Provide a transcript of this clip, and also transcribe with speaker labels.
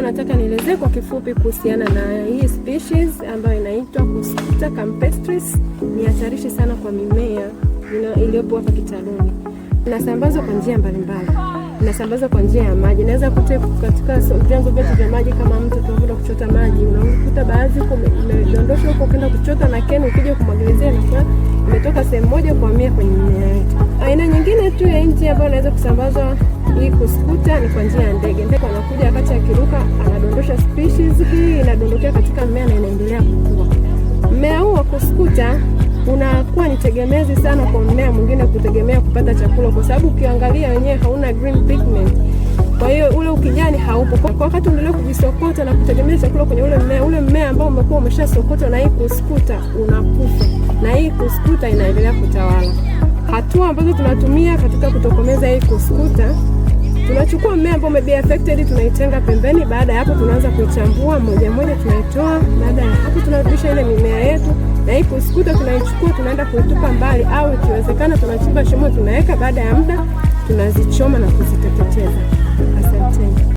Speaker 1: Leo nataka nielezee kwa kifupi kuhusiana na hii species ambayo inaitwa Cuscuta campestris. Ni hatarishi sana kwa mimea iliyopo hapa kitaluni. Inasambazwa kwa njia mbalimbali. Inasambazwa kwa njia ya maji. Inaweza kutoka katika vyanzo vyetu vya maji kama mto tunapoenda kuchota maji. Unakuta baadhi imedondoshwa huko kwenda kuchota na keni ukija kumwagilizia na imetoka sehemu moja kuhamia kwenye mimea yetu. Aina nyingine tu ya nje ambayo inaweza kusambazwa hii Cuscuta ni kwa njia ya ndege. Ndege anakuja wakati akiruka anadondosha species hii, inadondokea katika mmea na inaendelea kukua. Mmea huu wa Cuscuta unakuwa ni tegemezi sana kwa mmea mwingine kutegemea kupata chakula, kwa sababu ukiangalia wenyewe hauna green pigment. Kwa hiyo ule ukijani haupo. Kwa wakati unaendelea kuvisokota na kutegemea chakula kwenye ule mmea ambao umekuwa umeshasokotwa na hii Cuscuta unakufa. Na hii Cuscuta inaendelea kutawala. Hatua ambazo tunatumia katika kutokomeza hii Cuscuta, tunachukua mmea ambao umebe affected, tunaitenga pembeni. Baada ya hapo tunaanza kuichambua moja moja, tunaitoa. Baada ya hapo tunarudisha ile mimea yetu, na hii Cuscuta tunaichukua tunaenda kuitupa mbali, au ikiwezekana tunachimba shimo tunaweka. Baada ya muda tunazichoma na kuziteketeza. Asante.